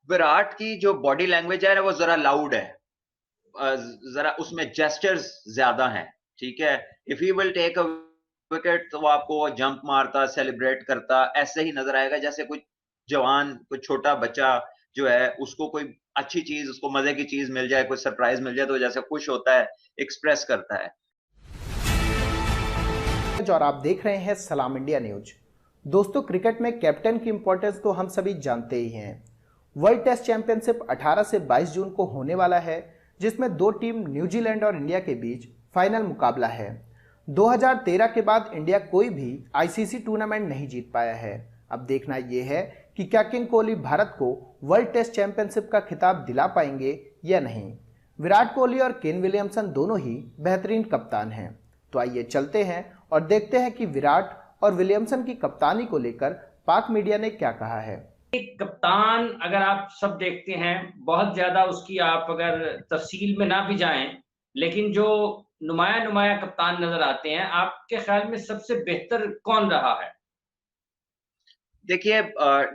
विराट की जो body language है ना वो जरा लाउड है, जरा उसमें जेस्चर्स ज्यादा हैं, ठीक है। If he will take a wicket तो वो आपको जंप मारता, सेलिब्रेट करता, ऐसे ही नजर आएगा जैसे कोई जवान, कोई छोटा बच्चा जो है उसको कोई अच्छी चीज, उसको मजे की चीज मिल जाए, कोई सरप्राइज मिल जाए तो जैसे खुश होता है, एक्सप्रेस करता है। और आप देख रहे हैं सलाम इंडिया न्यूज। दोस्तों, क्रिकेट में कैप्टन की इंपॉर्टेंस तो हम सभी जानते ही हैं। वर्ल्ड टेस्ट चैंपियनशिप 18 से 22 जून को होने वाला है, जिसमें दो टीम न्यूजीलैंड और इंडिया के बीच फाइनल मुकाबला है। 2013 के बाद इंडिया कोई भी आईसीसी टूर्नामेंट नहीं जीत पाया है। अब देखना यह है कि क्या किंग कोहली भारत को वर्ल्ड टेस्ट चैंपियनशिप का खिताब दिला पाएंगे या नहीं। विराट कोहली और केन विलियमसन दोनों ही बेहतरीन कप्तान हैं। तो आइए चलते हैं और देखते हैं कि विराट और विलियमसन की कप्तानी को लेकर पाक मीडिया ने क्या कहा है। एक कप्तान अगर आप सब देखते हैं, बहुत ज्यादा उसकी आप अगर तफसील में ना भी जाएं, लेकिन जो नुमाया नुमाया कप्तान नजर आते हैं, आपके ख्याल में सबसे बेहतर कौन रहा है? देखिए,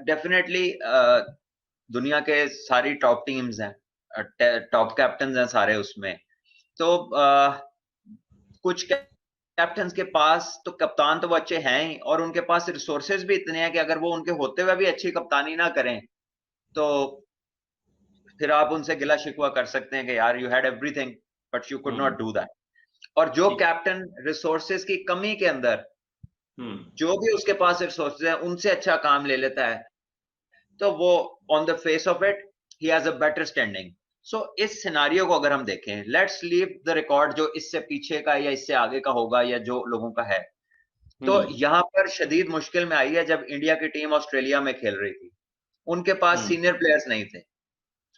डेफिनेटली दुनिया के सारी टॉप टीम्स हैं, टॉप कैप्टन हैं सारे उसमें, तो कुछ कैप्टन्स के पास तो कप्तान तो वो अच्छे हैं ही, और उनके पास रिसोर्सेज भी इतने हैं कि अगर वो उनके होते हुए भी अच्छी कप्तानी ना करें तो फिर आप उनसे गिला शिकवा कर सकते हैं कि यार you had everything but you could not do that. और जो कैप्टन रिसोर्सेज की कमी के अंदर जो भी उसके पास रिसोर्सेज हैं उनसे अच्छा काम ले लेता है, तो वो on the face of it he has a better standing. So इस सिनारियो को अगर हम देखें, लेट्स लीव द रिकॉर्ड जो इससे पीछे का या इससे आगे का होगा या जो लोगों का है, तो यहां पर शदीद मुश्किल में आई है जब इंडिया की टीम ऑस्ट्रेलिया में खेल रही थी। उनके पास सीनियर प्लेयर्स नहीं थे,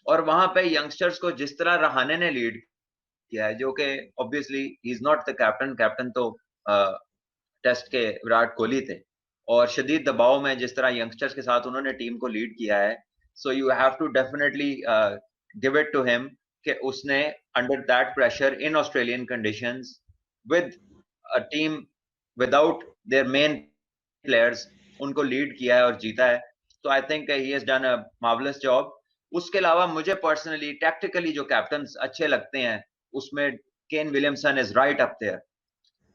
और वहां पे यंगस्टर्स को जिस तरह रहाने ने लीड किया है, जो कि obviously he is not the captain, captain तो टेस्ट के विराट कोहली थे, और शदीद दबाव में जिस तरह यंगस्टर्स के साथ उन्होंने टीम को लीड किया है, so you have to definitely give it to him कि उसने under that pressure in Australian conditions with a team without their main players उनको लीड किया है और जीता है। तो I think he has done a marvellous job. उसके अलावा मुझे पर्सनली टैक्टिकली जो कैप्टन्स अच्छे लगते हैं उसमें Kane Williamson is right up there.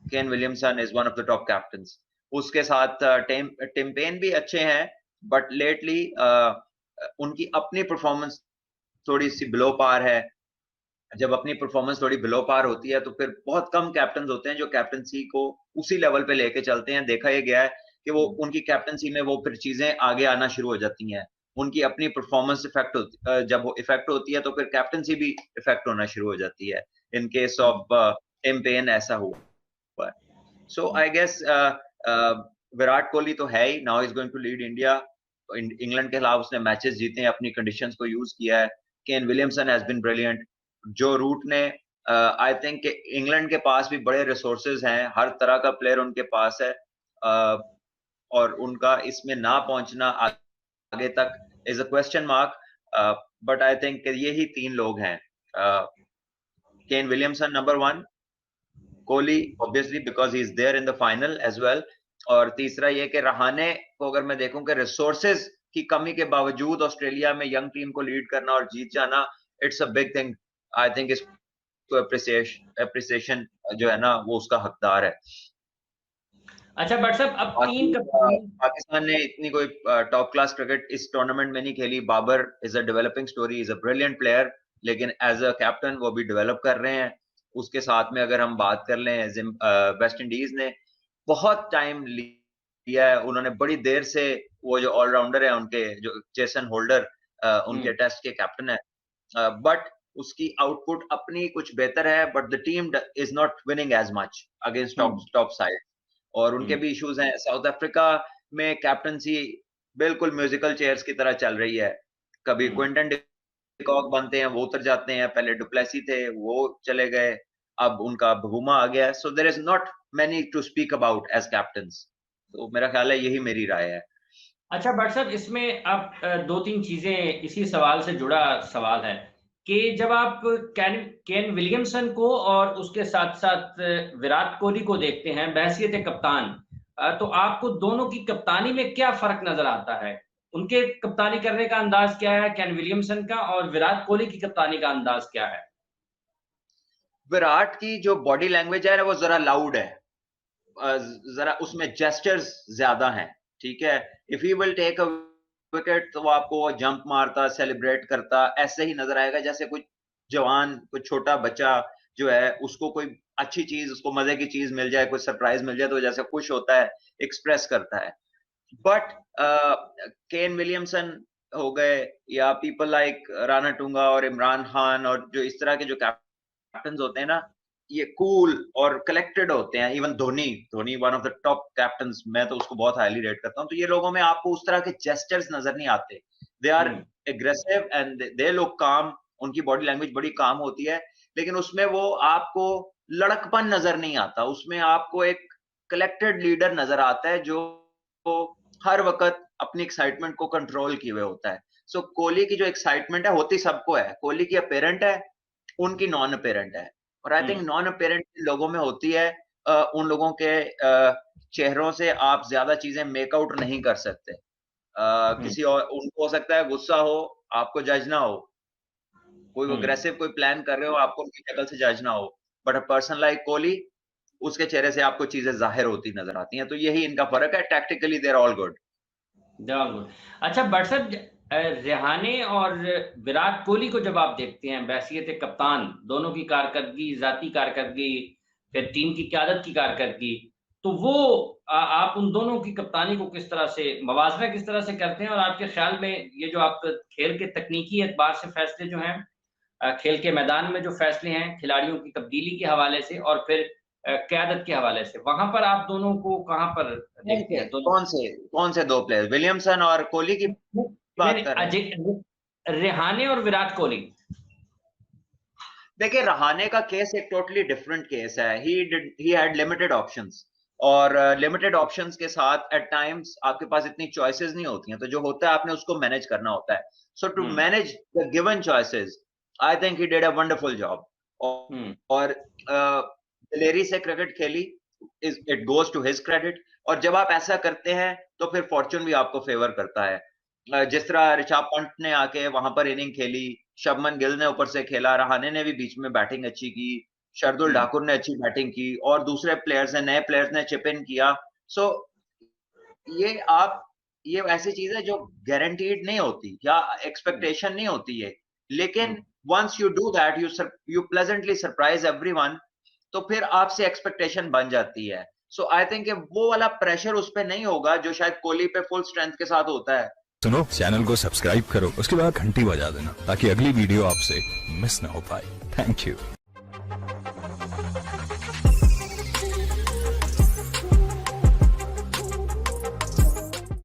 Kane Williamson is one of the top captains. उसके साथ टिम पेन भी अच्छे हैं, बट लेटली उनकी अपनी परफॉर्मेंस थोड़ी सी बिलो पार है। जब अपनी परफॉर्मेंस थोड़ी बिलो पार होती है तो फिर बहुत कम कैप्टन होते हैं जो कैप्टनसी को उसी लेवल पे लेके चलते हैं। देखा यह गया है कि वो उनकी कैप्टनसी में वो फिर चीजें आगे आना शुरू हो जाती हैं, उनकी अपनी परफॉर्मेंस इफेक्ट होती, जब वो इफेक्ट होती है तो फिर कैप्टनसी भी इफेक्ट होना शुरू हो जाती है। In case of Tim Paine ऐसा हुआ है। So I guess Virat Kohli तो है ही, now is going to lead India. England के खिलाफ उसने मैचेस जीते हैं, अपनी कंडीशंस को यूज किया है। Kane Williamson has been brilliant. Joe Root ने आई थिंक इंग्लैंड के पास भी बड़े रिसोर्सेज हैं, हर तरह का प्लेयर उनके पास है, और उनका इसमें ना पहुंचना आगे तक is a question mark. But I think यही तीन लोग हैं, Kane Williamson number one, Kohli obviously because he is there in the final as well, और तीसरा ये कि रहाने को अगर मैं देखूं कि रिसोर्सेज की कमी के बावजूद ऑस्ट्रेलिया में यंग टीम को लीड करना और जीत जाना, it's a big thing. I think इसको अप्रिसिएशन जो है ना वो उसका हकदार है। अच्छा बट साहब, अब तीन कप्तान पाकिस्तान ने इतनी कोई टॉप क्लास क्रिकेट इस टूर्नामेंट में नहीं खेली। Babar is a developing story, is a brilliant player, लेकिन एज अ कैप्टन वो भी डेवलप कर रहे हैं। उसके साथ में अगर हम बात कर लें, वेस्ट इंडीज ने बहुत टाइम लिया है, उन्होंने बड़ी देर से, वो जो ऑलराउंडर है उनके, जो जेसन होल्डर उनके टेस्ट के कैप्टन है, बट उसकी आउटपुट अपनी कुछ बेहतर है, but the team is not winning as much against top side, और उनके भी इश्यूज हैं। साउथ अफ्रीका में कैप्टनसी बिल्कुल म्यूजिकल चेयर्स की तरह चल रही है, कभी क्विंटन डिकॉक बनते हैं वो उतर जाते हैं, पहले डुप्लेसी थे वो चले गए, अब उनका बबूमा आ गया। So there is not many to speak about as captains. तो मेरा ख्याल है यही मेरी राय है। अच्छा बट साहब, इसमें आप दो तीन चीजें, इसी सवाल से जुड़ा सवाल है कि जब आप केन विलियमसन को और उसके साथ साथ विराट कोहली को देखते हैं बहैसियत कप्तान, तो आपको दोनों की कप्तानी में क्या फर्क नजर आता है? उनके कप्तानी करने का अंदाज क्या है केन विलियमसन का, और विराट कोहली की कप्तानी का अंदाज क्या है? विराट की जो बॉडी लैंग्वेज है वो जरा लाउड है, जरा उसमें जेस्चर्स ज्यादा हैं, ठीक है। If he will take a wicket तो वो आपको जंप मारता, सेलिब्रेट करता, ऐसे ही नजर आएगा जैसे कोई जवान, कोई छोटा बच्चा जो है उसको कोई अच्छी चीज, उसको मजे की चीज मिल जाए, कोई सरप्राइज मिल जाए तो जैसे खुश होता है, एक्सप्रेस करता है। बट केन विलियमसन हो गए या पीपल लाइक राणा टूंगा और इमरान खान और जो इस तरह के जो कैप्टन होते हैं ना, ये कूल और कलेक्टेड होते हैं। Even Dhoni one of the top captain, मैं तो उसको बहुत हाईली रेट करता हूँ। तो ये लोगों में आपको उस तरह के जेस्चर्स नजर नहीं आते। They are aggressive and they look calm, उनकी बॉडी लैंग्वेज बड़ी काम होती है, लेकिन उसमें वो आपको लड़कपन नजर नहीं आता, उसमें आपको एक कलेक्टेड लीडर नजर आता है जो हर वक्त अपनी एक्साइटमेंट को कंट्रोल किए हुए होता है। सो कोहली की जो एक्साइटमेंट है होती सबको है, कोहली की अपेरेंट है, उनकी नॉन अपेरेंट है, और आई थिंक नॉन अपेरेंट लोगों में होती है। उन लोगों के चेहरों से आप ज्यादा चीजें मेकआउट नहीं कर सकते। किसी और उनको हो सकता है गुस्सा हो, आपको जज ना हो, कोई अग्रेसिव कोई प्लान कर रहे हो, आपको उनकी शक्ल से जज ना हो, but a person like Kohli, उसके चेहरे से आपको चीजें जाहिर होती नजर आती हैं। तो यही इनका फर्क है। Tactically they are all good. अच्छा बट सर, रेहाने और विराट कोहली को जब आप देखते हैं बैसियत कप्तान, दोनों की कारकर्दगी, जाती कारकर्दगी, फिर टीम की क़यादत की कारकर्दगी, तो वो आप उन दोनों की कप्तानी को किस तरह से मवाजना किस तरह से करते हैं? और आपके ख्याल में ये जो आप खेल के तकनीकी एतबार से फैसले जो हैं, खेल के मैदान में जो फैसले हैं, खिलाड़ियों की तब्दीली के हवाले से और फिर क़यादत के हवाले से, वहां पर आप दोनों को कहां पर देखते हैं? कौन से दो प्लेयर, विलियमसन और कोहली की बात कर रहे हैं? रेहाने और विराट कोहली। देखिए, रहाने का केस एक टोटली डिफरेंट केस है। ही हैड लिमिटेड ऑप्शंस, और लिमिटेड ऑप्शंस के साथ एट टाइम्स आपके पास इतनी चॉइसेस नहीं होती हैं, तो जो होता है आपने उसको मैनेज करना होता है। So to manage the given choices, I think he did a wonderful job. और दिलेरी से क्रिकेट खेली, it goes to his credit. और जब आप ऐसा करते हैं तो फिर फॉर्चून भी आपको फेवर करता है। जिस तरह ऋषभ पंत ने आके वहां पर इनिंग खेली, शुभमन गिल ने ऊपर से खेला, रहाने ने भी बीच में बैटिंग अच्छी की, शार्दुल ठाकुर ने अच्छी बैटिंग की, और दूसरे प्लेयर्स ने, नए प्लेयर्स ने चिप इन किया। सो ये ऐसी चीज है जो गारंटीड नहीं होती या एक्सपेक्टेशन नहीं होती है, लेकिन once you do that, you pleasantly surprise everyone, तो फिर आपसे एक्सपेक्टेशन बन जाती है। सो आई थिंक वो वाला प्रेशर उस पर नहीं होगा जो शायद कोहली पे फुल स्ट्रेंथ के साथ होता है। सुनो, चैनल को सब्सक्राइब करो, उसके बाद घंटी बजा देना ताकि अगली वीडियो आपसे मिस ना हो पाए। Thank you.